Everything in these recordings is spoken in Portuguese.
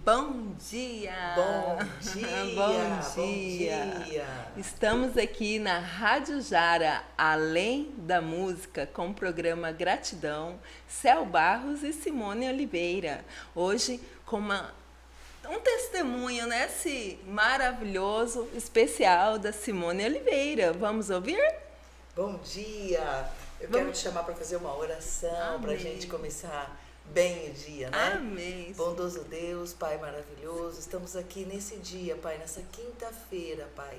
Bom dia! Bom dia! Bom dia! Bom dia! Estamos aqui na Rádio Jara, Além da Música, com o programa Gratidão, Céu Barros e Simone Oliveira. Hoje com um testemunho, né, maravilhoso, especial da Simone Oliveira. Vamos ouvir? Bom dia! Eu quero te chamar para fazer uma oração para a gente começar bem o dia, né? Amém. Bondoso Deus, Pai maravilhoso, estamos aqui nesse dia, Pai, nessa quinta-feira, Pai,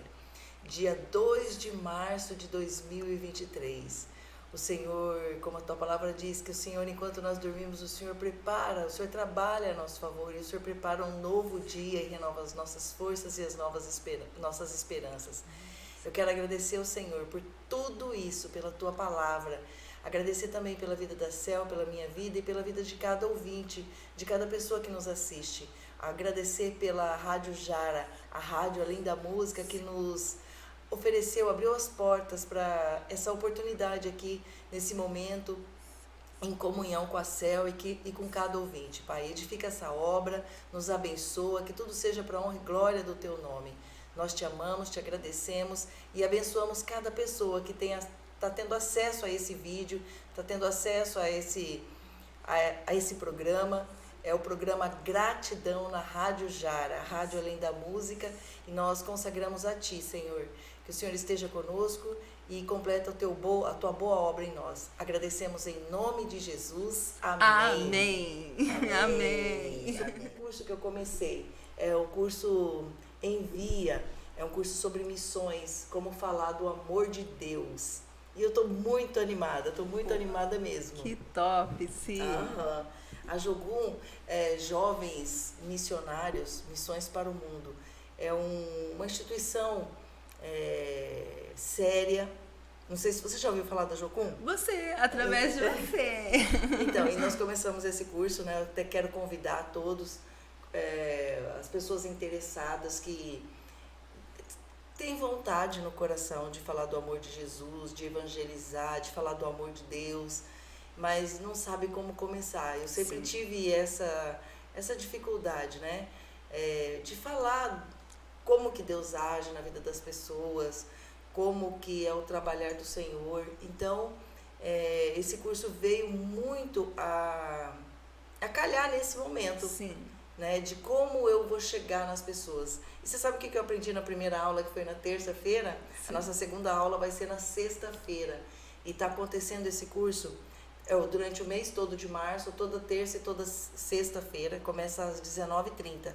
dia 2 de março de 2023. O Senhor, como a Tua palavra diz, que o Senhor, enquanto nós dormimos, o Senhor prepara, o Senhor trabalha a nosso favor, e o Senhor prepara um novo dia e renova as nossas forças e as nossas esperanças. Eu quero agradecer ao Senhor por tudo isso, pela Tua palavra. Agradecer também pela vida da Cel, pela minha vida e pela vida de cada ouvinte, de cada pessoa que nos assiste. Agradecer pela Rádio Jara, a rádio Além da Música, que nos ofereceu, abriu as portas para essa oportunidade aqui, nesse momento, em comunhão com a Cel e com cada ouvinte. Pai, edifica essa obra, nos abençoa, que tudo seja para a honra e glória do Teu nome. Nós te amamos, te agradecemos e abençoamos cada pessoa que está tendo acesso a esse vídeo, está tendo acesso a esse programa. É o programa Gratidão na Rádio Jara, a Rádio Além da Música, e nós consagramos a Ti, Senhor. Que o Senhor esteja conosco e completa a Tua boa obra em nós. Agradecemos em nome de Jesus. Amém. Amém. Amém. O curso que eu comecei é o curso Envia, é um curso sobre missões, como falar do amor de Deus. E eu estou muito animada mesmo. Que top, sim. A Jogum, Jovens Missionários, Missões para o Mundo, é uma instituição séria. Não sei se você já ouviu falar da Jogum? Através de você. Então, e nós começamos esse curso, né? Eu até quero convidar todos, as pessoas interessadas que têm vontade no coração de falar do amor de Jesus, de evangelizar, de falar do amor de Deus, mas não sabe como começar. Eu sempre tive essa dificuldade, né? De falar como que Deus age na vida das pessoas, como que é o trabalhar do Senhor. Então, esse curso veio muito a calhar nesse momento. Sim. Né, de como eu vou chegar nas pessoas. E você sabe o que eu aprendi na primeira aula, que foi na terça-feira? A nossa segunda aula vai ser na sexta-feira. E está acontecendo esse curso durante o mês todo de março, toda terça e toda sexta-feira. Começa às 19h30.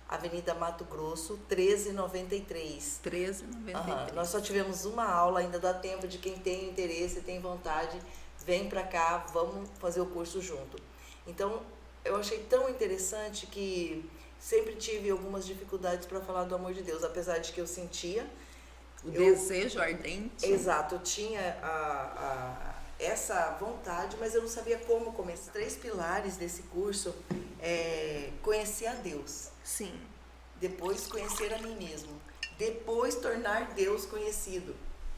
Avenida Mato Grosso, 1393. 1393. Nós só tivemos uma aula, ainda dá tempo de quem tem interesse, tem vontade, vem para cá, vamos fazer o curso junto. Então, eu achei tão interessante que sempre tive algumas dificuldades para falar do amor de Deus, apesar de que eu sentia o desejo ardente. Exato, eu tinha essa vontade, mas eu não sabia como começar. 3 pilares desse curso conhecer a Deus. Sim. Depois conhecer a mim mesmo. Depois tornar Deus conhecido.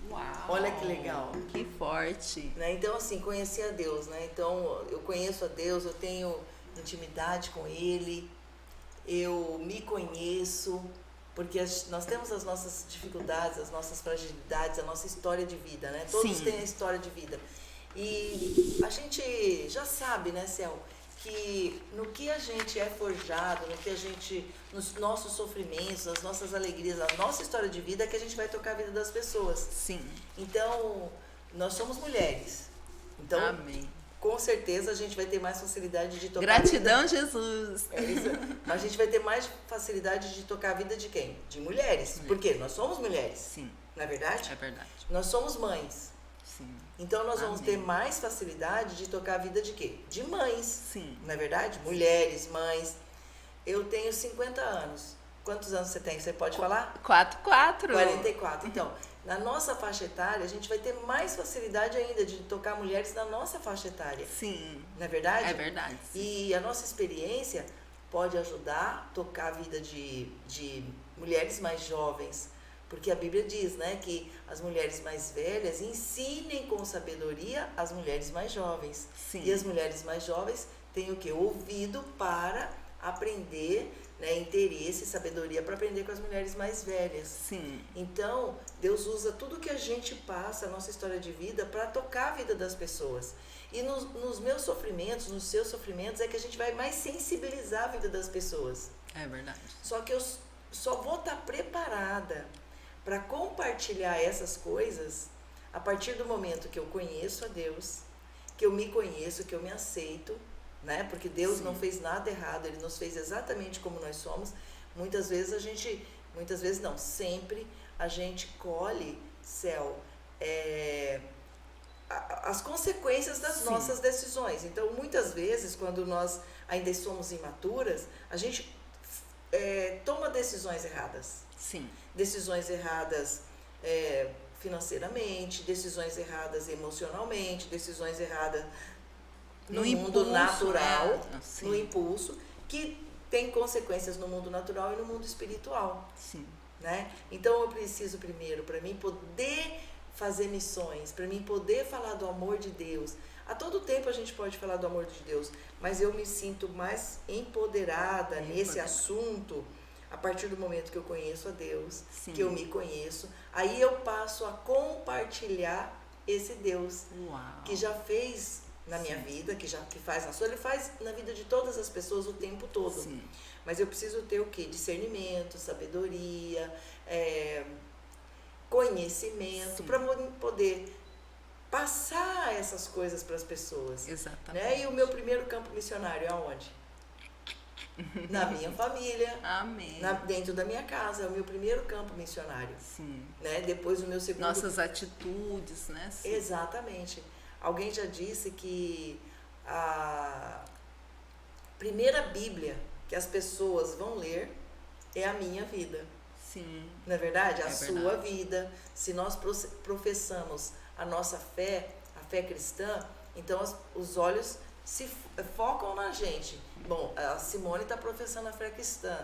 Uau! Olha que legal. Que forte. Né? Então, assim, conhecer a Deus, né? Então, eu conheço a Deus, eu tenho intimidade com Ele, eu me conheço, porque nós temos as nossas dificuldades, as nossas fragilidades, a nossa história de vida, né? Todos têm a história de vida. E a gente já sabe, né, Cel, que no que a gente é forjado, nos nossos sofrimentos, nas nossas alegrias, a nossa história de vida é que a gente vai tocar a vida das pessoas. Sim. Então, nós somos mulheres. Então, amém. Com certeza a gente vai ter mais facilidade de tocar Gratidão, a vida. Jesus! Mas a gente vai ter mais facilidade de tocar a vida de quem? De mulheres. Por quê? Nós somos mulheres. Sim. Não é verdade? É verdade. Nós somos mães. Sim. Então nós vamos ter mais facilidade de tocar a vida de quê? De mães. Sim. Não é verdade? Mulheres, mães. Eu tenho 50 anos. Quantos anos você tem? Você pode falar? 44. Então, na nossa faixa etária, a gente vai ter mais facilidade ainda de tocar mulheres na nossa faixa etária. Sim. Não é verdade? É verdade. Sim. E a nossa experiência pode ajudar a tocar a vida de mulheres mais jovens. Porque a Bíblia diz, né, que as mulheres mais velhas ensinem com sabedoria as mulheres mais jovens. Sim. E as mulheres mais jovens têm o quê? Ouvido para aprender né, interesse e sabedoria para aprender com as mulheres mais velhas. Sim. Então, Deus usa tudo que a gente passa, a nossa história de vida, para tocar a vida das pessoas. E nos meus sofrimentos, nos seus sofrimentos, é que a gente vai mais sensibilizar a vida das pessoas. É verdade. Só que eu só vou estar preparada para compartilhar essas coisas a partir do momento que eu conheço a Deus, que eu me conheço, que eu me aceito, né? Porque Deus não fez nada errado, Ele nos fez exatamente como nós somos. Muitas vezes não, sempre a gente colhe, as consequências das nossas decisões. Então, muitas vezes, quando nós ainda somos imaturas, a gente toma decisões erradas. Sim. Decisões erradas financeiramente, decisões erradas emocionalmente, decisões erradas no mundo impulso, natural, Sim. no impulso, que tem consequências no mundo natural e no mundo espiritual. Sim. Né? Então eu preciso primeiro, para mim poder fazer missões, para mim poder falar do amor de Deus. A todo tempo a gente pode falar do amor de Deus, mas eu me sinto mais empoderada nesse assunto a partir do momento que eu conheço a Deus, Sim. que eu me conheço. Aí eu passo a compartilhar esse Deus. Uau. Que já fez na minha vida, que faz na sua, Ele faz na vida de todas as pessoas o tempo todo. Sim. Mas eu preciso ter o quê? Discernimento, sabedoria, conhecimento, para poder passar essas coisas para as pessoas. Exatamente. Né? E o meu primeiro campo missionário é aonde? Na minha família. Amém. Dentro da minha casa, é o meu primeiro campo missionário. Sim. Né? Depois o meu segundo... Nossas atitudes, né? Sim. Exatamente. Alguém já disse que a primeira Bíblia que as pessoas vão ler é a minha vida. Sim. Não é verdade? A verdade. sua vida. Se nós professamos a nossa fé, a fé cristã, então os olhos se focam na gente. Bom, a Simone está professando a fé cristã,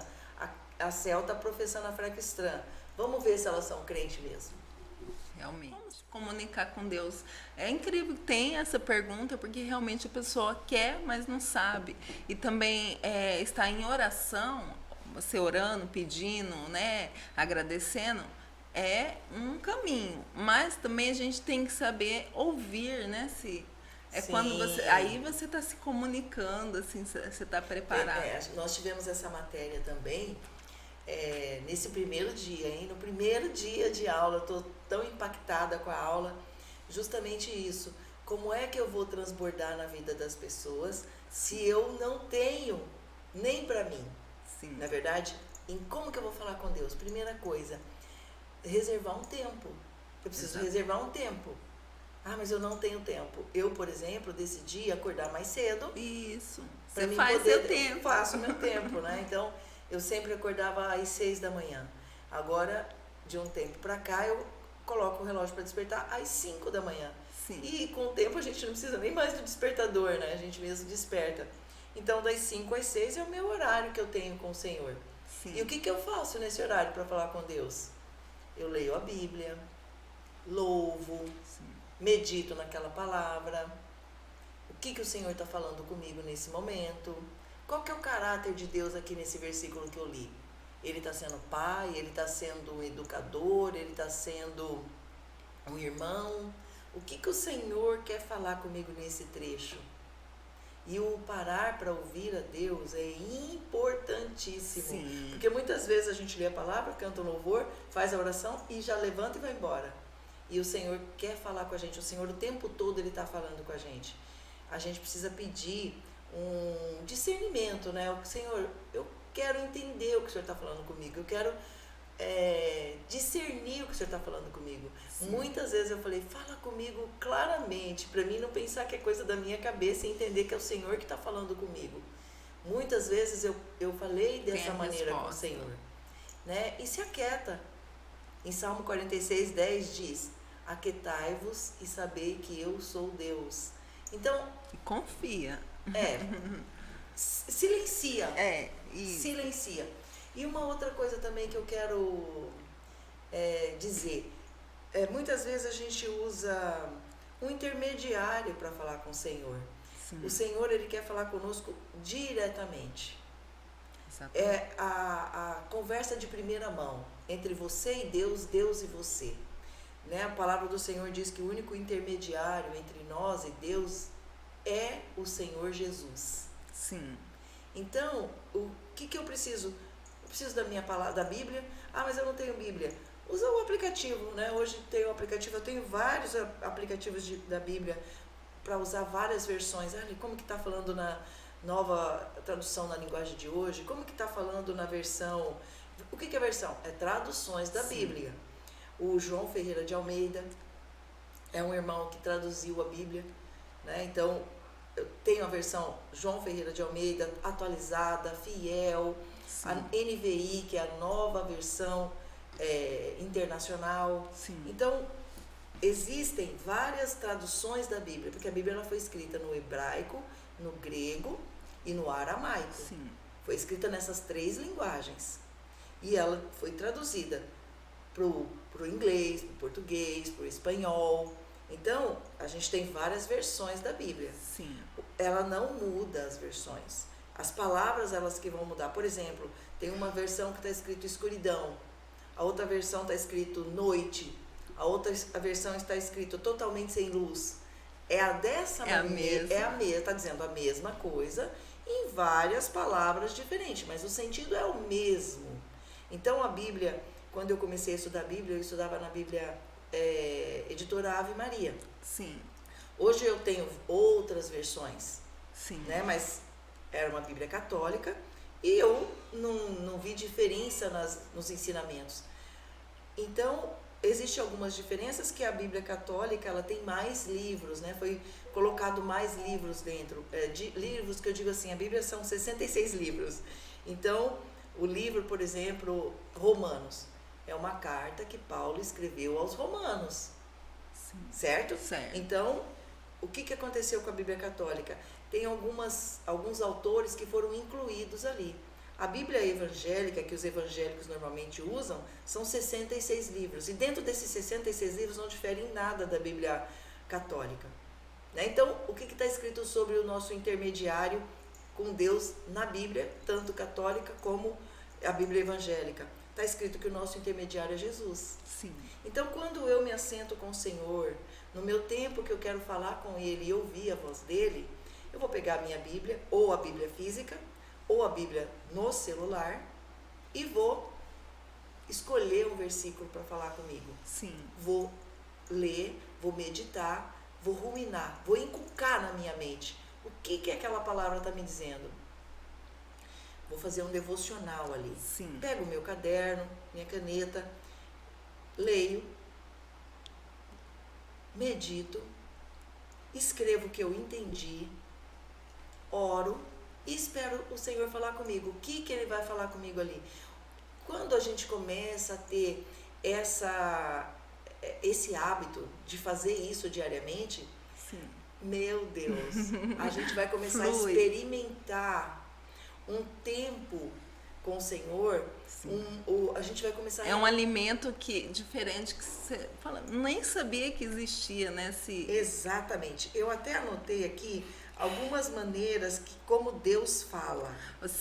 a Cel está professando a fé cristã. Vamos ver se elas são crentes mesmo. Realmente. Vamos comunicar com Deus. É incrível que tem essa pergunta, porque realmente a pessoa quer, mas não sabe. E também estar em oração, você orando, pedindo, né, agradecendo, é um caminho. Mas também a gente tem que saber ouvir, né, Sim. Quando aí você está se comunicando, assim, você está preparado. Nós tivemos essa matéria também nesse primeiro dia, hein? No primeiro dia de aula, eu estou tão impactada com a aula, justamente isso. Como é que eu vou transbordar na vida das pessoas se eu não tenho nem para mim? Sim. Na verdade, em como que eu vou falar com Deus? Primeira coisa, reservar um tempo. Eu preciso reservar um tempo. Ah, mas eu não tenho tempo. Eu, por exemplo, decidi acordar mais cedo. Isso. Você faz seu tempo. Eu faço meu tempo, né? Então, eu sempre acordava às 6 da manhã. Agora, de um tempo para cá, eu coloco o relógio para despertar às 5 da manhã. Sim. E com o tempo a gente não precisa nem mais do despertador, né? A gente mesmo desperta. Então, das 5 às 6 é o meu horário que eu tenho com o Senhor. Sim. E o que eu faço nesse horário para falar com Deus? Eu leio a Bíblia, louvo, medito naquela palavra. O que o Senhor está falando comigo nesse momento? Qual que é o caráter de Deus aqui nesse versículo que eu li? Ele está sendo pai, ele está sendo um educador, ele está sendo um irmão. O que o Senhor quer falar comigo nesse trecho? E o parar para ouvir a Deus é importantíssimo. Sim. Porque muitas vezes a gente lê a palavra, canta um louvor, faz a oração e já levanta e vai embora. E o Senhor quer falar com a gente. O Senhor o tempo todo Ele está falando com a gente. A gente precisa pedir um discernimento, né? Senhor, eu quero entender o que o Senhor está falando comigo. Eu quero discernir o que o Senhor está falando comigo. Sim. Muitas vezes eu falei, fala comigo claramente, para mim não pensar que é coisa da minha cabeça e entender que é o Senhor que está falando comigo. Muitas vezes eu falei dessa maneira com o Senhor. Né? E se aquieta. Em Salmo 46, 10 diz, aquietai-vos e sabei que eu sou Deus. Então... E confia. Silencia. Isso. Silencia. E uma outra coisa também que eu quero dizer. Muitas vezes a gente usa um intermediário para falar com o Senhor. Sim. O Senhor, Ele quer falar conosco diretamente. Exatamente. É a conversa de primeira mão entre você e Deus, Deus e você. Né? A palavra do Senhor diz que o único intermediário entre nós e Deus é o Senhor Jesus. Sim. Então, o que eu preciso? Eu preciso da minha palavra, da Bíblia. Ah, mas eu não tenho Bíblia. Usa o aplicativo, né? Hoje tem o aplicativo, eu tenho vários aplicativos da Bíblia para usar várias versões. Ah, como que está falando na nova tradução na linguagem de hoje? Como que está falando na versão... O que é versão? É traduções da Bíblia. O João Ferreira de Almeida é um irmão que traduziu a Bíblia, né? Então, eu tenho a versão João Ferreira de Almeida, atualizada, fiel, Sim. a NVI, que é a nova versão internacional. Sim. Então, existem várias traduções da Bíblia, porque a Bíblia ela foi escrita no hebraico, no grego e no aramaico. Sim. Foi escrita nessas 3 linguagens. E ela foi traduzida pro inglês, pro português, pro espanhol. Então, a gente tem várias versões da Bíblia. Sim. Ela não muda as versões. As palavras, elas que vão mudar. Por exemplo, tem uma versão que está escrito escuridão. A outra versão está escrito noite. A versão está escrito totalmente sem luz. É a dessa maneira. É a mesma. Está dizendo a mesma coisa em várias palavras diferentes. Mas o sentido é o mesmo. Então, a Bíblia... Quando eu comecei a estudar a Bíblia, eu estudava na Bíblia Editora Ave Maria. Sim. Hoje eu tenho outras versões, Sim. né? Mas era uma Bíblia católica e eu não vi diferença nos ensinamentos. Então, existem algumas diferenças que a Bíblia católica ela tem mais livros, né? Foi colocado mais livros dentro. Livros que eu digo assim, a Bíblia são 66 livros. Então, o livro, por exemplo, Romanos. É uma carta que Paulo escreveu aos romanos. Sim. Certo? Certo. Então, o que aconteceu com a Bíblia Católica? Tem alguns autores que foram incluídos ali. A Bíblia evangélica, que os evangélicos normalmente usam, são 66 livros. E dentro desses 66 livros não diferem em nada da Bíblia Católica. Né? Então, o que está escrito sobre o nosso intermediário com Deus na Bíblia, tanto católica como a Bíblia evangélica? Está escrito que o nosso intermediário é Jesus. Sim. Então, quando eu me assento com o Senhor, no meu tempo que eu quero falar com Ele e ouvir a voz dEle, eu vou pegar a minha Bíblia, ou a Bíblia física, ou a Bíblia no celular, e vou escolher um versículo para falar comigo. Sim. Vou ler, vou meditar, vou ruminar, vou inculcar na minha mente o que aquela palavra está me dizendo. Vou fazer um devocional ali. Sim. Pego o meu caderno, minha caneta, leio, medito, escrevo o que eu entendi, oro e espero o Senhor falar comigo. O que Ele vai falar comigo ali? Quando a gente começa a ter esse hábito de fazer isso diariamente, Sim. meu Deus, a gente vai começar a experimentar um tempo com o Senhor, a gente vai começar É um alimento diferente que você fala, nem sabia que existia, né? Exatamente. Eu até anotei aqui algumas maneiras como Deus fala.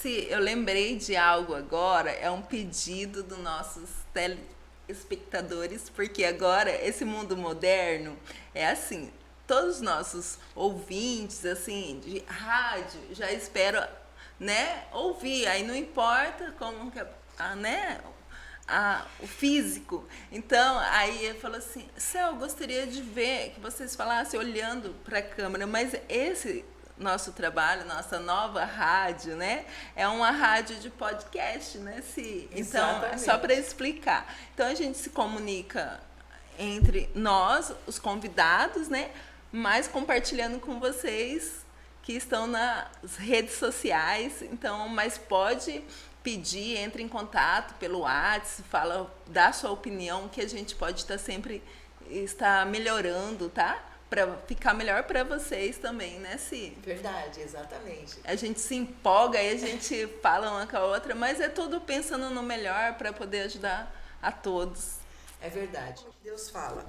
Eu lembrei de algo agora, é um pedido dos nossos telespectadores, porque agora esse mundo moderno é assim, todos os nossos ouvintes assim de rádio já esperam, né, ouvir, aí não importa como que né, o físico. Então, aí ele falou assim, Céu, gostaria de ver que vocês falassem olhando para a câmera, mas esse nosso trabalho, nossa nova rádio, né, é uma rádio de podcast, né, Então, é só para explicar. Então, a gente se comunica entre nós, os convidados, né, mas compartilhando com vocês que estão nas redes sociais, então, mas pode pedir, entre em contato pelo WhatsApp, dá sua opinião, que a gente pode sempre estar melhorando, tá? Para ficar melhor para vocês também, né, Verdade, exatamente. A gente se empolga e a gente fala uma com a outra, mas é tudo pensando no melhor para poder ajudar a todos. É verdade. Deus fala.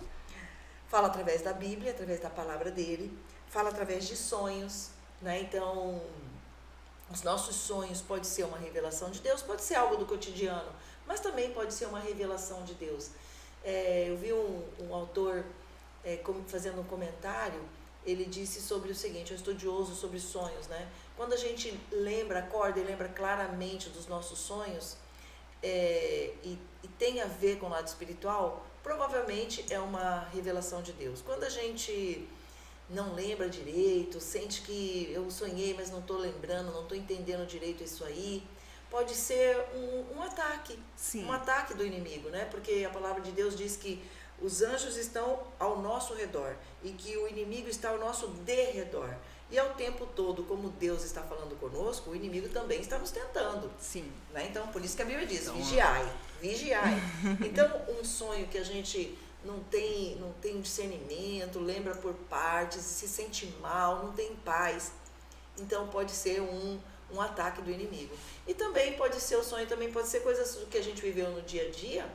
Fala através da Bíblia, através da palavra dele, fala através de sonhos, né? Então, Os nossos sonhos pode ser uma revelação de Deus, pode ser algo do cotidiano, mas também pode ser uma revelação de Deus. Eu vi um autor fazendo um comentário, ele disse sobre o seguinte, um estudioso sobre sonhos, né? Quando a gente acorda e lembra claramente dos nossos sonhos, e tem a ver com o lado espiritual, provavelmente é uma revelação de Deus. Quando a gente não lembra direito, sente que eu sonhei, mas não estou lembrando, não estou entendendo direito isso aí, pode ser um ataque, Sim. um ataque do inimigo, né? Porque a palavra de Deus diz que os anjos estão ao nosso redor e que o inimigo está ao nosso derredor. E ao tempo todo, como Deus está falando conosco, o inimigo também está nos tentando. Sim. Né? Então, por isso que a Bíblia diz, Então, vigiai, vigiai. Então, um sonho que a gente não tem discernimento, lembra por partes, se sente mal, não tem paz. Então, pode ser um ataque do inimigo. E também pode ser, o sonho também pode ser coisas que a gente viveu no dia a dia,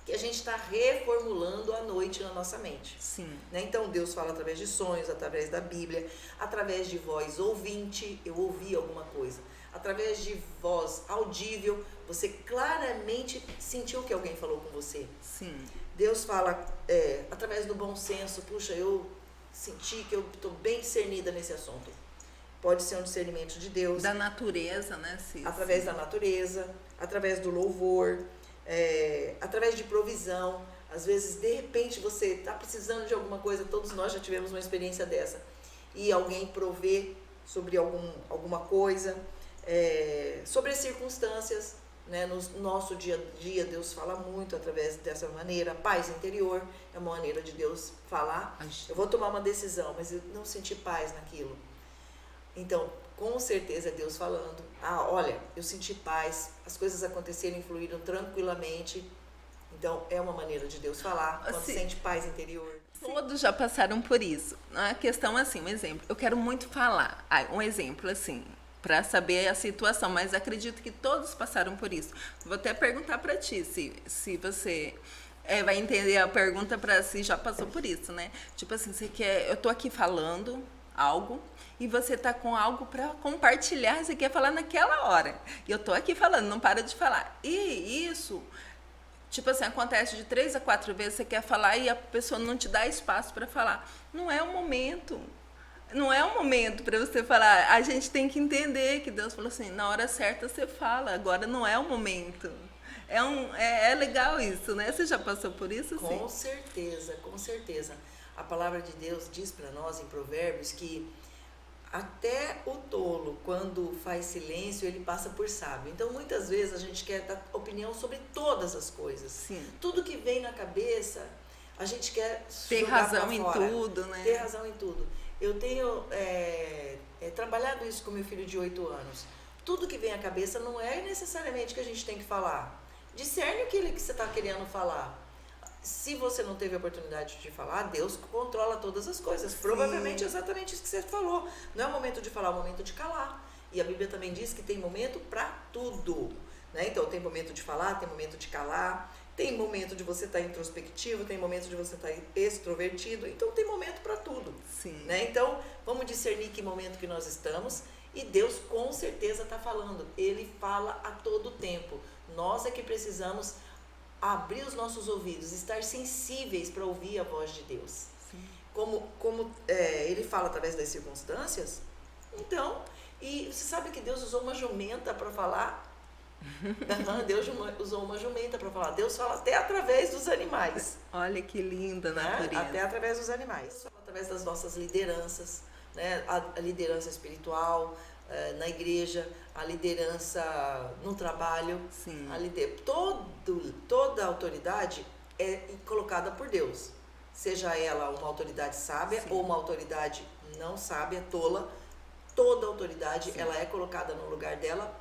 que a gente está reformulando à noite na nossa mente. Sim. Né? Então, Deus fala através de sonhos, através da Bíblia, através de voz ouvinte, eu ouvi alguma coisa. Através de voz audível, você claramente sentiu que alguém falou com você. Sim. Deus fala através do bom senso, puxa, eu senti que eu estou bem discernida nesse assunto. Pode ser um discernimento de Deus. Da natureza, né, Cis? Através da natureza, através do louvor, através de provisão. Às vezes, de repente, você está precisando de alguma coisa, todos nós já tivemos uma experiência dessa, e alguém provê sobre alguma coisa, sobre as circunstâncias, né? No nosso dia a dia, Deus fala muito através dessa maneira. Paz interior é uma maneira de Deus falar. Eu vou tomar uma decisão, mas eu não senti paz naquilo. Então, com certeza é Deus falando. Olha, eu senti paz, as coisas aconteceram e fluíram tranquilamente. Então, é uma maneira de Deus falar, quando sente paz interior. Todos já passaram por isso. A questão, assim, um exemplo. Eu quero muito falar. Um exemplo, assim, para saber a situação, mas acredito que todos passaram por isso. Vou até perguntar para ti, se você vai entender a pergunta, para se já passou por isso, né? Tipo assim, eu tô aqui falando algo e você tá com algo para compartilhar, você quer falar naquela hora. E eu tô aqui falando, não para de falar. E isso, tipo assim, acontece de 3 a 4 vezes, você quer falar e a pessoa não te dá espaço para falar. Não é o momento. Não é o momento para você falar. A gente tem que entender que Deus falou assim, na hora certa você fala, agora não é o momento. É legal isso, né? Você já passou por isso? Com certeza, com certeza. A palavra de Deus diz para nós em Provérbios que até o tolo, quando faz silêncio, ele passa por sábio. Então, muitas vezes a gente quer dar opinião sobre todas as coisas. Sim. Tudo que vem na cabeça, a gente quer ter razão em tudo, né? Ter razão em tudo. Eu tenho trabalhado isso com meu filho de 8 anos. Tudo que vem à cabeça não é necessariamente que a gente tem que falar. Discerne aquilo que você está querendo falar. Se você não teve a oportunidade de falar, Deus controla todas as coisas. Sim. Provavelmente é exatamente isso que você falou. Não é o momento de falar, é o momento de calar. E a Bíblia também diz que tem momento para tudo. Né? Então, tem momento de falar, tem momento de calar, tem momento de você estar introspectivo, tem momento de você estar extrovertido. Então, tem momento para tudo. Sim. Né? Então, vamos discernir que momento que nós estamos. E Deus com certeza está falando. Ele fala a todo tempo. Nós é que precisamos abrir os nossos ouvidos, estar sensíveis para ouvir a voz de Deus. Sim. Como ele fala através das circunstâncias, então, e você sabe que Deus usou uma jumenta para falar? Deus usou uma jumenta para falar. Deus fala até através dos animais. Olha que linda a natureza. Até através dos animais. Através das nossas lideranças, né? A liderança espiritual, na igreja, a liderança no trabalho. Sim. Toda a autoridade é colocada por Deus. Seja ela uma autoridade sábia, sim, ou uma autoridade não sábia, tola, toda autoridade, sim, ela é colocada no lugar dela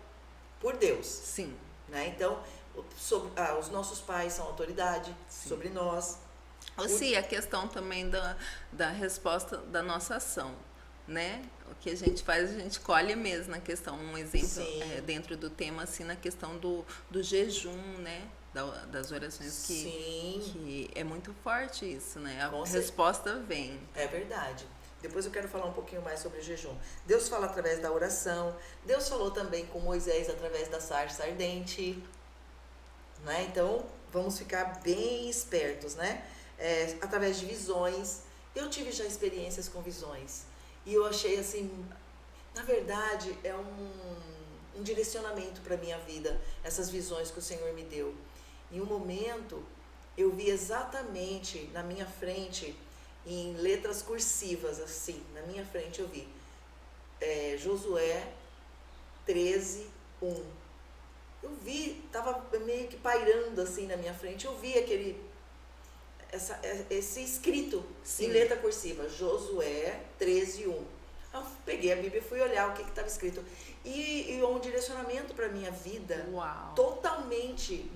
por Deus. Sim. Né? Então, os nossos pais são autoridade, sim, sobre nós. Sim, a questão também da resposta da nossa ação. Né? O que a gente faz, a gente colhe mesmo na questão, um exemplo dentro do tema, assim, na questão do jejum, né? Das orações que é muito forte isso, né? A resposta vem. É verdade. Depois eu quero falar um pouquinho mais sobre o jejum. Deus fala através da oração. Deus falou também com Moisés através da sarça ardente. Né? Então, vamos ficar bem espertos, né? Através de visões. Eu tive já experiências com visões. E eu achei assim, na verdade, é um direcionamento para a minha vida, essas visões que o Senhor me deu. Em um momento, eu vi exatamente na minha frente, em letras cursivas, assim, na minha frente eu vi Josué 13:1. Eu vi, estava meio que pairando assim na minha frente, eu vi esse escrito em letra cursiva, Josué 13:1. Eu peguei a Bíblia e fui olhar o que estava escrito. E um direcionamento para a minha vida. Uau. Totalmente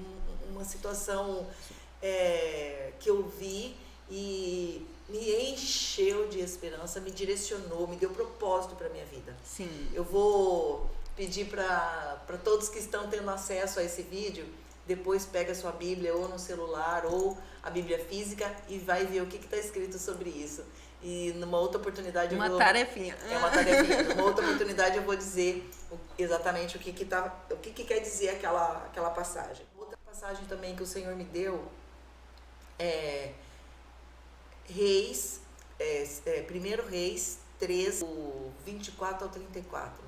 uma situação que eu vi e me encheu de esperança, me direcionou, me deu propósito para a minha vida. Sim. Eu vou pedir para todos que estão tendo acesso a esse vídeo, depois pega a sua Bíblia ou no celular ou a Bíblia física e vai ver o que está escrito sobre isso. E numa outra oportunidade tarefinha. É uma tarefinha. Numa outra oportunidade eu vou dizer exatamente o que quer dizer aquela passagem. Outra passagem também que o Senhor me deu é Reis, 1 Reis 3, 24 ao 34.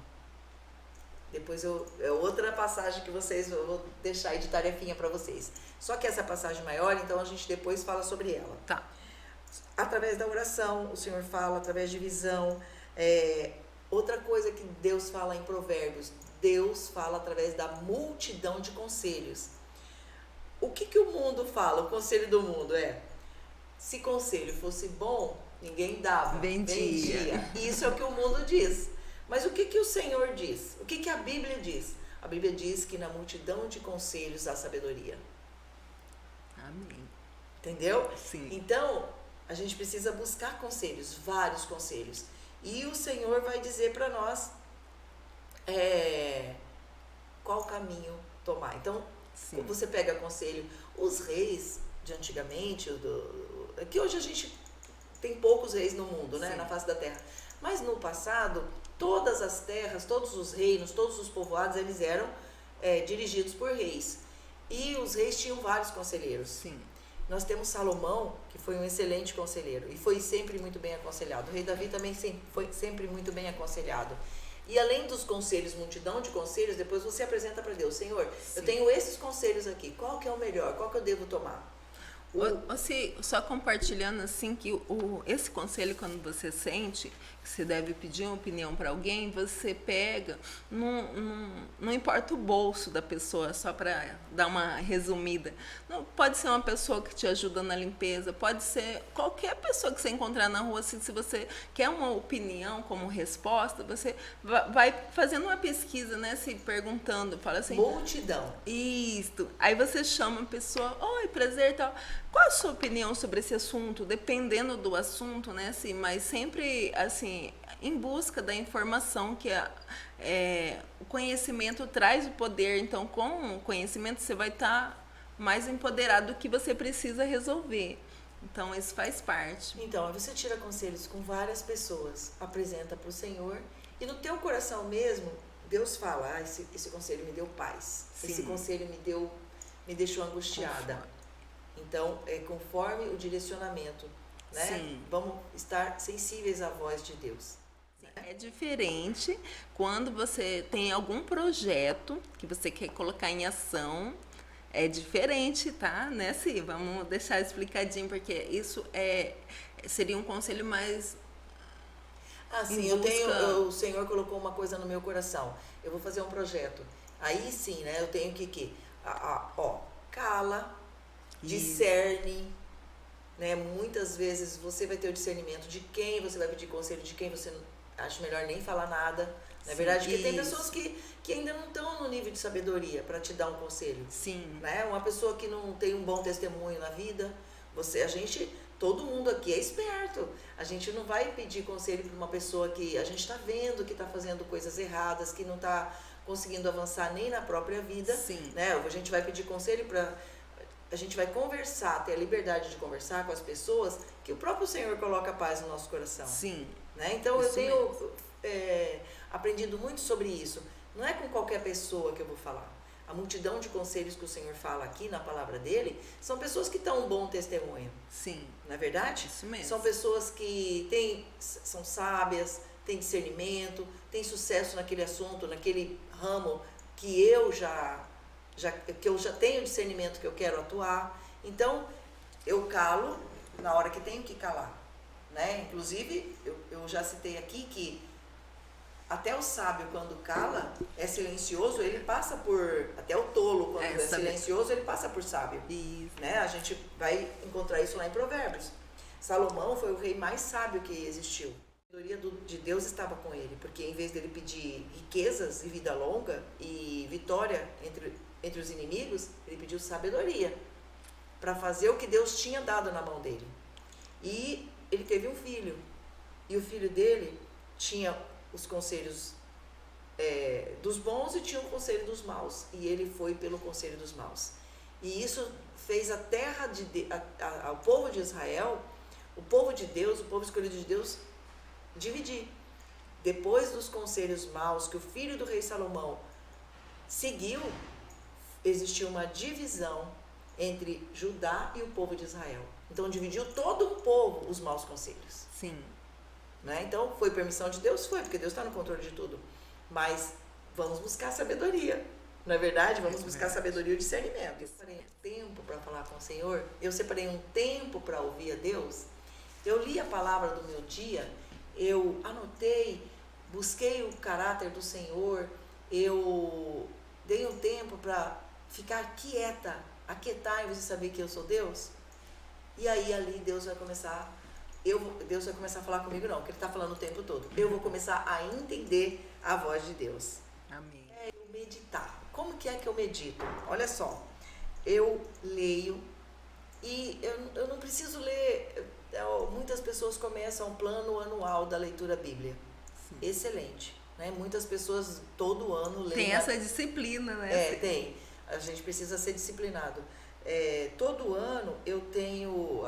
Depois é outra passagem que eu vou deixar aí de tarefinha para vocês. Só que essa passagem maior, então a gente depois fala sobre ela. Tá. Através da oração, o Senhor fala, através de visão. Outra coisa que Deus fala em Provérbios, Deus fala através da multidão de conselhos. O que o mundo fala? O conselho do mundo se conselho fosse bom, ninguém dava, vendia. Isso é o que o mundo diz. Mas o que o Senhor diz? O que a Bíblia diz? A Bíblia diz que na multidão de conselhos há sabedoria. Amém. Entendeu? Sim. Então, a gente precisa buscar conselhos, vários conselhos. E o Senhor vai dizer para nós qual caminho tomar. Então, sim, você pega conselho. Os reis de antigamente, que hoje a gente tem poucos reis no mundo, né, na face da terra. Mas no passado, todas as terras, todos os reinos, todos os povoados, eles eram dirigidos por reis. E os reis tinham vários conselheiros. Sim. Nós temos Salomão, que foi um excelente conselheiro e foi sempre muito bem aconselhado. O rei Davi também foi sempre muito bem aconselhado. E além dos conselhos, multidão de conselhos, depois você apresenta para Deus: Senhor, eu tenho esses conselhos aqui, qual que é o melhor? Qual que eu devo tomar? Você, só compartilhando assim que esse conselho, quando você sente que você deve pedir uma opinião para alguém, você pega, não importa o bolso da pessoa, só para dar uma resumida. Não, pode ser uma pessoa que te ajuda na limpeza, pode ser qualquer pessoa que você encontrar na rua. Se você quer uma opinião como resposta, você vai fazendo uma pesquisa, né, se perguntando, fala assim... Multidão. Isso. Aí você chama a pessoa: oi, prazer, tal. Qual a sua opinião sobre esse assunto? Dependendo do assunto, né? Assim, mas sempre, assim, em busca da informação, que o conhecimento traz o poder. Então, com o conhecimento, você vai estar mais empoderado do que você precisa resolver. Então, isso faz parte. Então, você tira conselhos com várias pessoas, apresenta para o Senhor, e no teu coração mesmo, Deus fala: esse conselho me deu paz. Sim. Esse conselho me deixou angustiada. Então, conforme o direcionamento, né? Sim. Vamos estar sensíveis à voz de Deus. É diferente quando você tem algum projeto que você quer colocar em ação. É diferente, tá? Né? Sim, vamos deixar explicadinho, porque isso seria um conselho mais... sim, o Senhor colocou uma coisa no meu coração. Eu vou fazer um projeto. Aí sim, né? Eu tenho que cala, discerne, né? Muitas vezes você vai ter o discernimento de quem você vai pedir conselho, de quem você acha melhor nem falar nada. Na verdade, porque tem pessoas que ainda não estão no nível de sabedoria para te dar um conselho. Sim. Né? Uma pessoa que não tem um bom testemunho na vida, todo mundo aqui é esperto. A gente não vai pedir conselho para uma pessoa que a gente está vendo que está fazendo coisas erradas, que não está conseguindo avançar nem na própria vida. Sim. Né? A gente vai pedir conselho a gente vai conversar, ter a liberdade de conversar com as pessoas, que o próprio Senhor coloca paz no nosso coração. Sim. né? Então eu Isso tenho mesmo. aprendido muito sobre isso. Não é com qualquer pessoa que eu vou falar. A multidão de conselhos que o Senhor fala aqui na palavra dele são pessoas que dão um bom testemunho. Sim, Não é verdade? isso mesmo. São pessoas que são sábias, têm discernimento, têm sucesso naquele assunto, naquele ramo que eu já tenho discernimento que eu quero atuar. Então, eu calo na hora que tenho que calar, né? Inclusive, eu já citei aqui que até o sábio, quando cala, é silencioso, ele passa por... Até o tolo, quando é silencioso, ele passa por sábio. Isso. Né? A gente vai encontrar isso lá em Provérbios. Salomão foi o rei mais sábio que existiu. A sabedoria de Deus estava com ele, porque em vez dele pedir riquezas e vida longa e vitória entre os inimigos, ele pediu sabedoria para fazer o que Deus tinha dado na mão dele. E ele teve um filho, e o filho dele tinha os conselhos dos bons e tinha o conselho dos maus, e ele foi pelo conselho dos maus. E isso fez a terra ao povo de Israel, o povo de Deus, o povo escolhido de Deus, dividir. Depois dos conselhos maus que o filho do rei Salomão seguiu, existiu uma divisão entre Judá e o povo de Israel. Então dividiu todo o povo os maus conselhos. Sim. Né? Então foi permissão de Deus? Foi, porque Deus está no controle de tudo. Mas vamos buscar sabedoria. Não é verdade? Vamos buscar sabedoria e discernimento. Eu separei um tempo para falar com o Senhor. Eu separei um tempo para ouvir a Deus. Eu li a palavra do meu dia. Eu anotei, busquei o caráter do Senhor. Eu dei um tempo para ficar quieta, aquietar-vos e saber que eu sou Deus. E aí ali Deus vai começar... Deus vai começar a falar comigo, não, porque Ele está falando o tempo todo. Eu vou começar a entender a voz de Deus. Amém. Eu meditar. Como que é que eu medito? Olha só, eu leio e eu não preciso ler. Muitas pessoas começam um plano anual da leitura bíblia. Sim. Excelente. Né? Muitas pessoas todo ano leem. Tem essa disciplina, né? Tem. A gente precisa ser disciplinado. Todo ano eu tenho...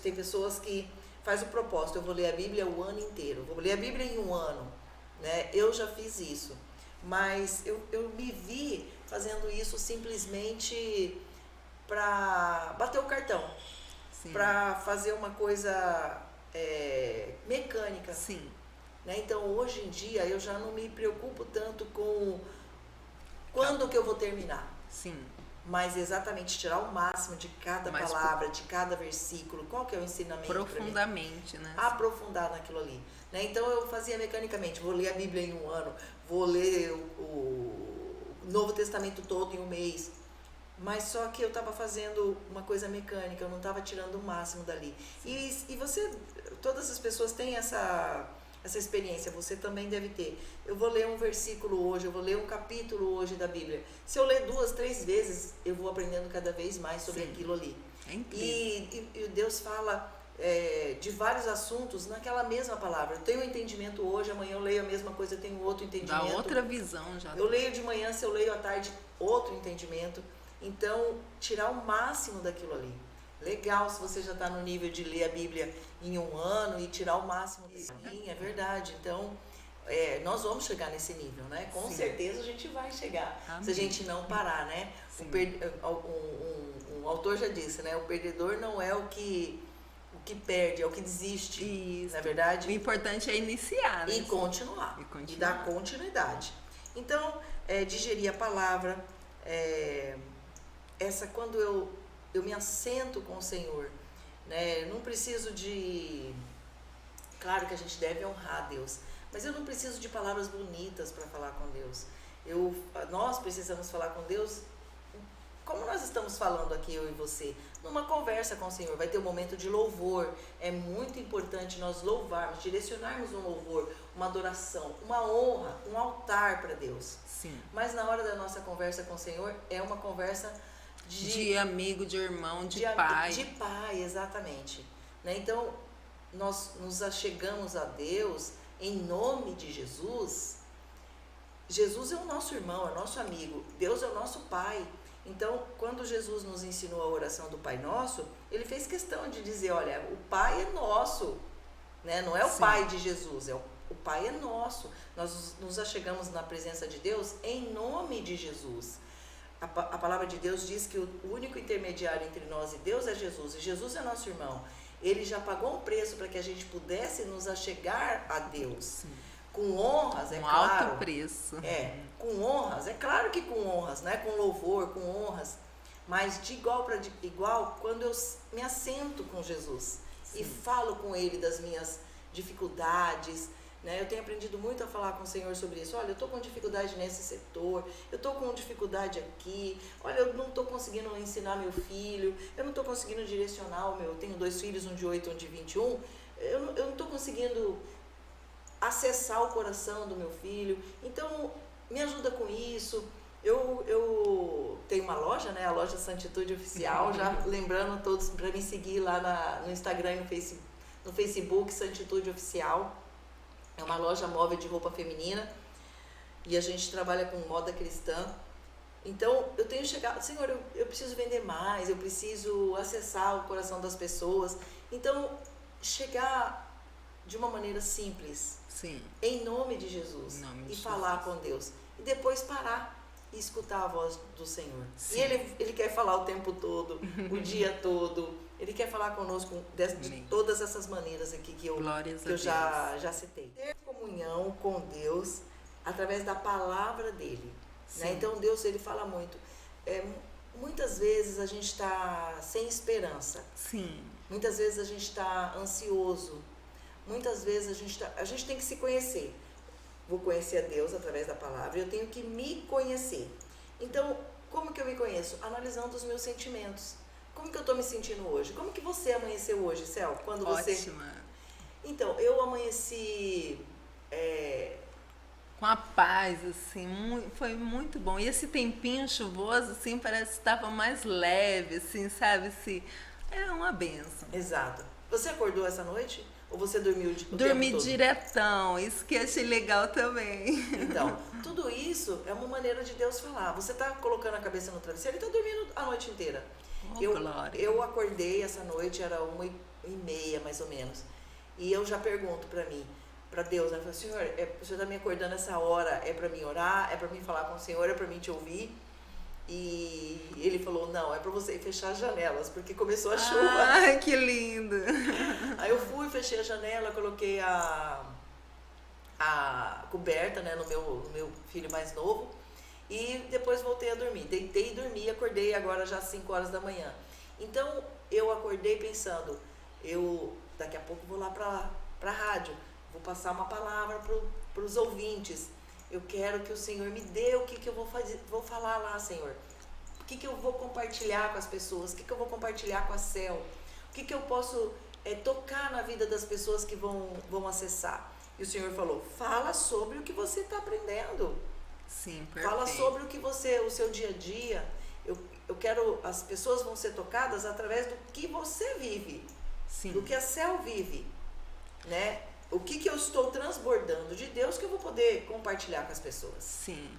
Tem pessoas que faz o propósito, eu vou ler a Bíblia o ano inteiro, vou ler a Bíblia em um ano, né? Eu já fiz isso, mas eu me vi fazendo isso simplesmente para bater o cartão, para fazer uma coisa mecânica. Sim. Né? Então, hoje em dia, eu já não me preocupo tanto com quando que eu vou terminar. Sim. Mas exatamente tirar o máximo de cada palavra, de cada versículo, qual que é o ensinamento profundamente, né? Aprofundar naquilo ali, né? Então eu fazia mecanicamente, vou ler a Bíblia em um ano, vou ler o Novo Testamento todo em um mês, mas só que eu estava fazendo uma coisa mecânica, eu não estava tirando o máximo dali. E você, todas as pessoas têm essa experiência, você também deve ter. Eu vou ler um versículo hoje, eu vou ler um capítulo hoje da Bíblia. Se eu ler 2, 3 vezes, eu vou aprendendo cada vez mais sobre aquilo ali. É incrível. E Deus fala de vários assuntos naquela mesma palavra. Eu tenho um entendimento hoje, amanhã eu leio a mesma coisa, eu tenho outro entendimento. Dá outra visão já. Eu leio de manhã, se eu leio à tarde, outro entendimento. Então, tirar o máximo daquilo ali. Legal se você já está no nível de ler a Bíblia em um ano e tirar o máximo disso. Sim, é verdade. Então, nós vamos chegar nesse nível, né? Com certeza a gente vai chegar. Amém. Se a gente não parar, né? Um autor já disse, né? O perdedor não é o que perde, é o que desiste. Isso. Não é verdade? O importante é iniciar, né? E continuar. E dar continuidade. Então, digerir a palavra. Quando eu me assento com o Senhor, né? Não preciso de... Claro que a gente deve honrar a Deus, mas eu não preciso de palavras bonitas para falar com Deus. Nós precisamos falar com Deus como nós estamos falando aqui, eu e você, numa conversa com o Senhor. Vai ter um momento de louvor. É muito importante nós louvarmos, direcionarmos um louvor, uma adoração, uma honra, um altar para Deus. Sim. Mas na hora da nossa conversa com o Senhor, é uma conversa de amigo, de irmão, de pai. De pai, exatamente. Né? Então, nós nos achegamos a Deus em nome de Jesus. Jesus é o nosso irmão, é o nosso amigo. Deus é o nosso pai. Então, quando Jesus nos ensinou a oração do Pai Nosso, Ele fez questão de dizer, olha, o Pai é nosso. né? Não é o Sim. Pai de Jesus, o Pai é nosso. Nós nos achegamos na presença de Deus em nome de Jesus. A palavra de Deus diz que o único intermediário entre nós e Deus é Jesus, e Jesus é nosso irmão. Ele já pagou um preço para que a gente pudesse nos achegar a Deus. Sim. Com honras, é Um claro. alto preço. Com honras, é claro que com honras, né? Com louvor, com honras. Mas de igual para igual, quando eu me assento com Jesus. Sim. E falo com Ele das minhas dificuldades, né? Eu tenho aprendido muito a falar com o Senhor sobre isso. Olha, eu estou com dificuldade nesse setor, eu estou com dificuldade aqui, olha, eu não estou conseguindo ensinar meu filho, eu não estou conseguindo direcionar o meu... Eu tenho 2 filhos, um de 8 e um de 21. Eu não estou conseguindo acessar o coração do meu filho. Então, me ajuda com isso. Eu tenho uma loja, né? A loja Santitude Oficial, já lembrando todos para me seguir lá no Instagram e no Facebook, Santitude Oficial. É uma loja móvel de roupa feminina e a gente trabalha com moda cristã. Então, eu tenho chegado, Senhor, eu preciso vender mais, eu preciso acessar o coração das pessoas. Então, chegar de uma maneira simples, Sim. em nome de Jesus, e falar com Deus. E depois parar e escutar a voz do Senhor. Sim. E ele quer falar o tempo todo, o dia todo. Ele quer falar conosco de todas essas maneiras aqui que eu já citei. Ter comunhão com Deus através da palavra dele. Né? Então Deus, ele fala muito. Muitas vezes a gente está sem esperança. Sim. Muitas vezes a gente está ansioso. Muitas vezes a gente tem que se conhecer. Vou conhecer a Deus através da palavra. Eu tenho que me conhecer. Então, como que eu me conheço? Analisando os meus sentimentos. Como que eu estou me sentindo hoje? Como que você amanheceu hoje, Cel? Quando você... Ótima. Então, eu amanheci... Com a paz, assim, foi muito bom. E esse tempinho chuvoso, assim, parece que estava mais leve, assim, sabe? Assim, é uma benção. Exato. Você acordou essa noite? Ou você dormiu o Dormi tempo todo? diretão, isso que eu achei legal também. Então, tudo isso é uma maneira de Deus falar. Você está colocando a cabeça no travesseiro e está dormindo a noite inteira. Glória. Eu acordei essa noite, era 1h30 mais ou menos. E eu já pergunto para Deus, né? Eu falo, Senhor, o Senhor está me acordando essa hora, é para mim orar, é para mim falar com o Senhor, é para mim te ouvir? E ele falou, não, é para você fechar as janelas, porque começou a chuva. Ai, que lindo! Aí eu fui, fechei a janela, coloquei a coberta, né, no meu filho mais novo, e depois voltei a dormir. Deitei e dormi, acordei agora já às 5 horas da manhã. Então, eu acordei pensando, daqui a pouco vou lá para a rádio, vou passar uma palavra para os ouvintes. Eu quero que o Senhor me dê o que eu vou falar lá, Senhor. O que eu vou compartilhar com as pessoas, o que eu vou compartilhar com a Cel, o que eu posso tocar na vida das pessoas que vão acessar. E o Senhor falou, fala sobre o que você está aprendendo. Sim, perfeito. Fala sobre o seu dia a dia. Eu quero, as pessoas vão ser tocadas através do que você vive. Sim. Do que a Cel vive, né? O que eu estou transbordando de Deus que eu vou poder compartilhar com as pessoas. Sim.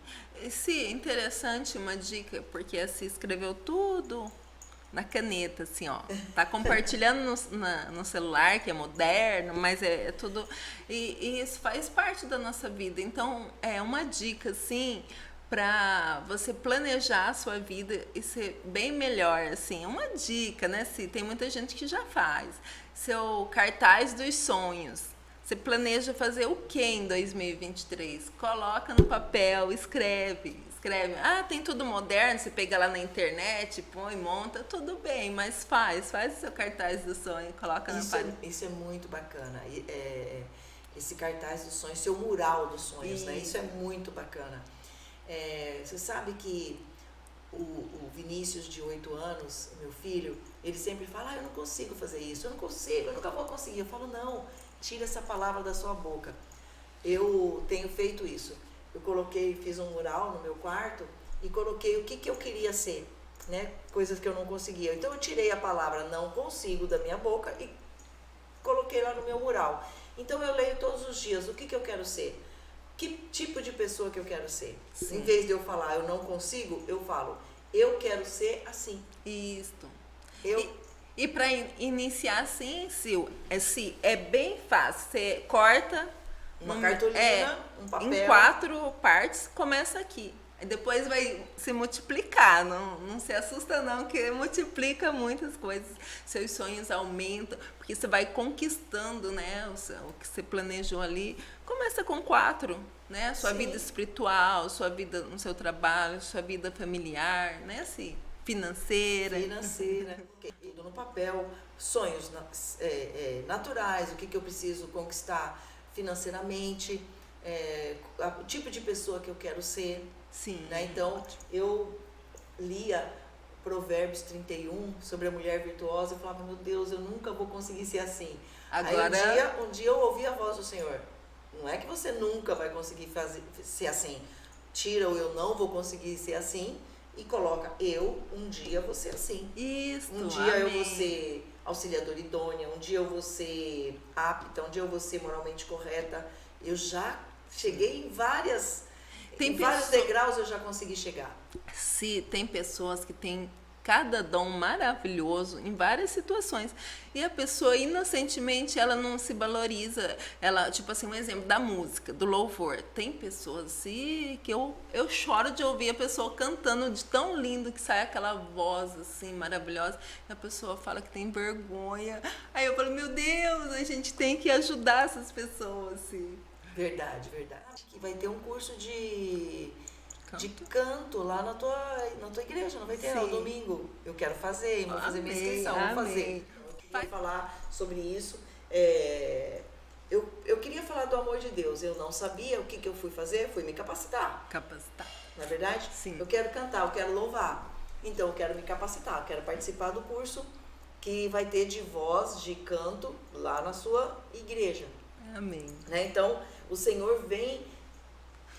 Esse interessante, uma dica, porque assim, escreveu tudo na caneta, assim, ó. Tá compartilhando no celular, que é moderno, mas é tudo... E isso faz parte da nossa vida. Então, é uma dica, assim, para você planejar a sua vida e ser bem melhor, assim. Uma dica, né? Assim, tem muita gente que já faz. Seu cartaz dos sonhos. Você planeja fazer o que em 2023? Coloca no papel, escreve. Ah, tem tudo moderno, você pega lá na internet, põe, monta, tudo bem, mas faz o seu cartaz do sonho, coloca na parede. Isso é muito bacana. Esse cartaz dos sonhos, seu mural dos sonhos, né? Isso é muito bacana. Você sabe que o Vinícius, de 8 anos, meu filho, ele sempre fala, eu não consigo fazer isso, eu nunca vou conseguir. Eu falo, não, tira essa palavra da sua boca. Eu tenho feito isso. Eu fiz um mural no meu quarto e coloquei o que eu queria ser, né? Coisas que eu não conseguia. Então eu tirei a palavra não consigo da minha boca e coloquei lá no meu mural. Então eu leio todos os dias o que eu quero ser. Que tipo de pessoa que eu quero ser. Sim. Em vez de eu falar eu não consigo, eu falo eu quero ser assim. Isto. E para iniciar assim, se é bem fácil. Você corta Uma cartolina, um papel. em 4 partes, começa aqui. Aí depois vai se multiplicar. Não se assusta não, que multiplica muitas coisas. Seus sonhos aumentam, porque você vai conquistando, né? O que você planejou ali. Começa com 4, né? Sua Sim. vida espiritual, sua vida no seu trabalho, sua vida familiar, né? Assim, financeira. Tudo no papel, sonhos naturais, o que eu preciso conquistar financeiramente, o tipo de pessoa que eu quero ser. Sim. Né? Então, eu lia Provérbios 31 sobre a mulher virtuosa, eu falava, meu Deus, eu nunca vou conseguir ser assim. Agora... Aí um dia eu ouvi a voz do Senhor, não é que você nunca vai conseguir ser assim, tira o eu não vou conseguir ser assim e coloca um dia vou ser assim. Isso, um dia amém. Eu vou ser auxiliadora idônea, um dia eu vou ser apta, um dia eu vou ser moralmente correta. Eu já cheguei em vários degraus, eu já consegui chegar. Se tem pessoas que têm cada dom maravilhoso em várias situações e a pessoa inocentemente ela não se valoriza, ela, tipo assim, um exemplo da música, do louvor, tem pessoas assim que eu choro de ouvir a pessoa cantando de tão lindo que sai aquela voz assim maravilhosa e a pessoa fala que tem vergonha, aí eu falo, meu Deus, a gente tem que ajudar essas pessoas assim. Verdade. Que vai ter um curso de canto lá na tua igreja, não vai ter? No domingo. Eu quero fazer, vou fazer minha inscrição, vou fazer. Eu queria falar sobre isso. Eu queria falar do amor de Deus. Eu não sabia o que eu fui fazer, fui me capacitar. Não é verdade? Sim. Eu quero cantar, eu quero louvar. Então eu quero me capacitar, eu quero participar do curso que vai ter de voz, de canto lá na sua igreja. Amém. Né? Então, o Senhor vem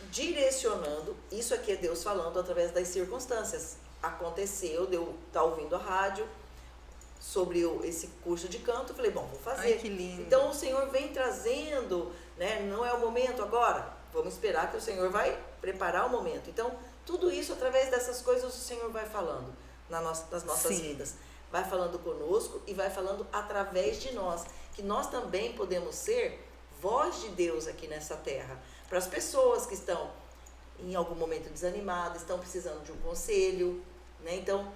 direcionando, isso aqui é Deus falando através das circunstâncias. Aconteceu de eu estar ouvindo a rádio sobre esse curso de canto, eu falei, bom, vou fazer. Ai, que lindo. Então, o Senhor vem trazendo, né? Não é o momento agora, vamos esperar que o Senhor vai preparar o momento. Então, tudo isso, através dessas coisas, o Senhor vai falando nas nossas vidas. Vai falando conosco e vai falando através de nós, que nós também podemos ser voz de Deus aqui nessa terra, para as pessoas que estão em algum momento desanimadas, estão precisando de um conselho, né? Então,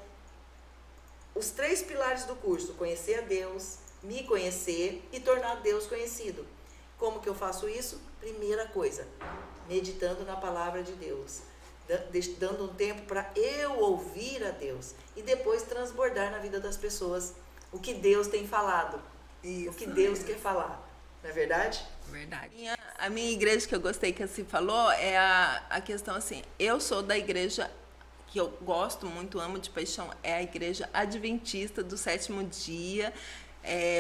os 3 pilares do curso, conhecer a Deus, me conhecer e tornar Deus conhecido. Como que eu faço isso? Primeira coisa, meditando na palavra de Deus, dando um tempo para eu ouvir a Deus e depois transbordar na vida das pessoas o que Deus tem falado, o que Deus quer falar. Não é verdade? Verdade. A minha igreja que eu gostei que você falou é a questão assim, eu sou da igreja que eu gosto muito, amo de paixão, é a igreja adventista do 7º dia.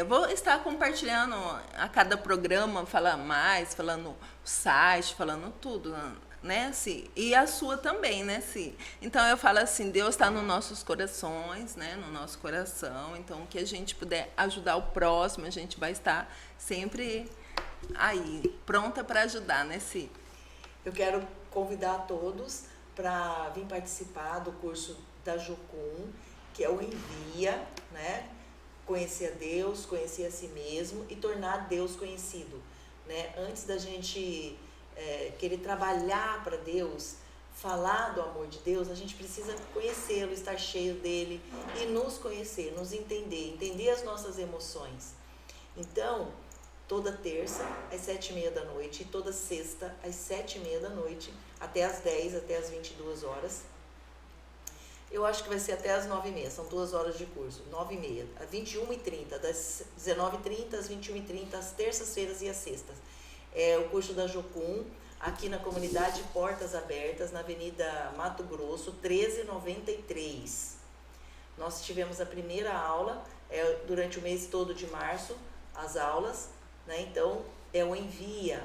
Vou estar compartilhando a cada programa, falando o site, falando tudo, né, Si? E a sua também, né, Si? Então eu falo assim, Deus está nos nossos corações, né, no nosso coração, então o que a gente puder ajudar o próximo, a gente vai estar sempre aí, pronta para ajudar, né, Si? Eu quero convidar a todos para vir participar do curso da Jocum, que é o Envia, né? Conhecer a Deus, conhecer a si mesmo e tornar Deus conhecido, né? Antes da gente querer trabalhar para Deus, falar do amor de Deus, a gente precisa conhecê-lo, estar cheio dele e nos conhecer, nos entender as nossas emoções. Então, toda terça às 7h30 da noite e toda sexta às 7h30 da noite, até às 10, até às 22 horas. Eu acho que vai ser até às 9h30, são 2 horas de curso, 9h30, às 21h30, das 19h30 às 21h30, às terças-feiras e às sextas. É o curso da Jocum, aqui na comunidade Portas Abertas, na Avenida Mato Grosso, 1393. Nós tivemos a primeira aula durante o mês todo de março, as aulas, né? Então, é o Envia,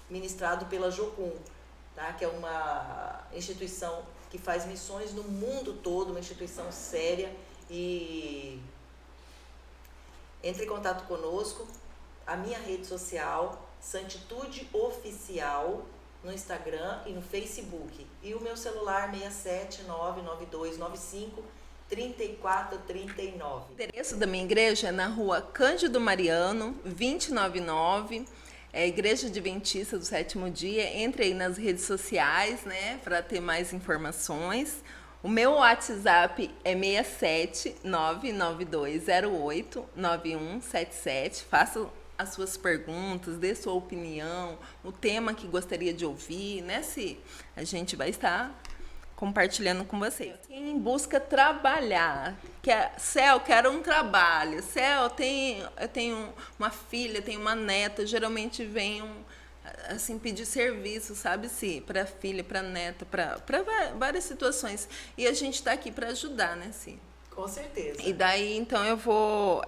ministrado pela Jocum, tá? Que é uma instituição que faz missões no mundo todo, uma instituição séria, e entre em contato conosco, a minha rede social, Santitude Oficial, no Instagram e no Facebook, e o meu celular 6799295 3439. O endereço da minha igreja é na rua Cândido Mariano, 299, é a Igreja Adventista do Sétimo Dia. Entre aí nas redes sociais, né, para ter mais informações. O meu WhatsApp é 67992089177. Faça as suas perguntas, dê sua opinião, o tema que gostaria de ouvir, né, Se a gente vai estar compartilhando com vocês. Quem busca trabalhar, Céu, quero um trabalho. Céu, eu tenho uma filha, tenho uma neta, geralmente vem assim, pedir serviço, sabe, Se para filha, para neta, para várias situações. E a gente está aqui para ajudar, né, Se? Com certeza. E daí, então, eu vou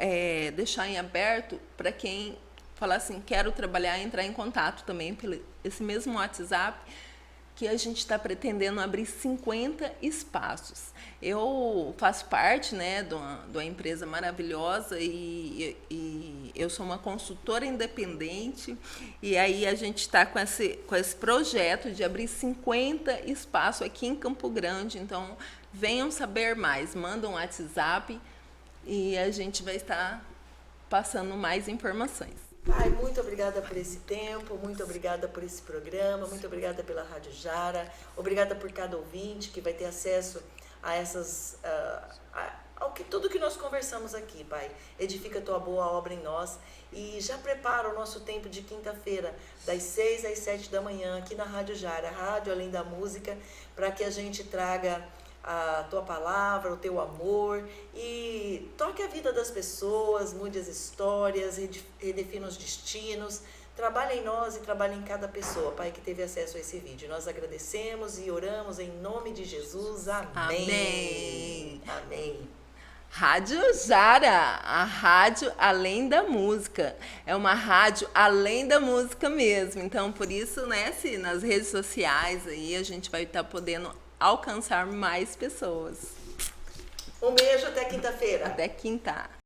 deixar em aberto para quem falar assim, quero trabalhar, entrar em contato também pelo esse mesmo WhatsApp, que a gente está pretendendo abrir 50 espaços. Eu faço parte, né, de uma empresa maravilhosa e eu sou uma consultora independente, e aí a gente está com esse projeto de abrir 50 espaços aqui em Campo Grande. Então, venham saber mais, mandam um WhatsApp e a gente vai estar passando mais informações. Pai, muito obrigada por esse tempo, muito obrigada por esse programa, muito obrigada pela Rádio Jara, obrigada por cada ouvinte que vai ter acesso a tudo que nós conversamos aqui, Pai. Edifica a tua boa obra em nós e já prepara o nosso tempo de quinta-feira, das 6 às 7 da manhã, aqui na Rádio Jara, Rádio Além da Música, para que a gente traga a tua palavra, o teu amor e toque a vida das pessoas, mude as histórias, redefina os destinos, trabalhe em nós e trabalhe em cada pessoa, Pai, que teve acesso a esse vídeo. Nós agradecemos e oramos em nome de Jesus. Amém. Amém. Amém. Rádio Jara, a rádio além da música. É uma rádio além da música mesmo. Então, por isso, né, Se nas redes sociais aí a gente vai estar podendo alcançar mais pessoas. Um beijo, até quinta-feira. Até quinta.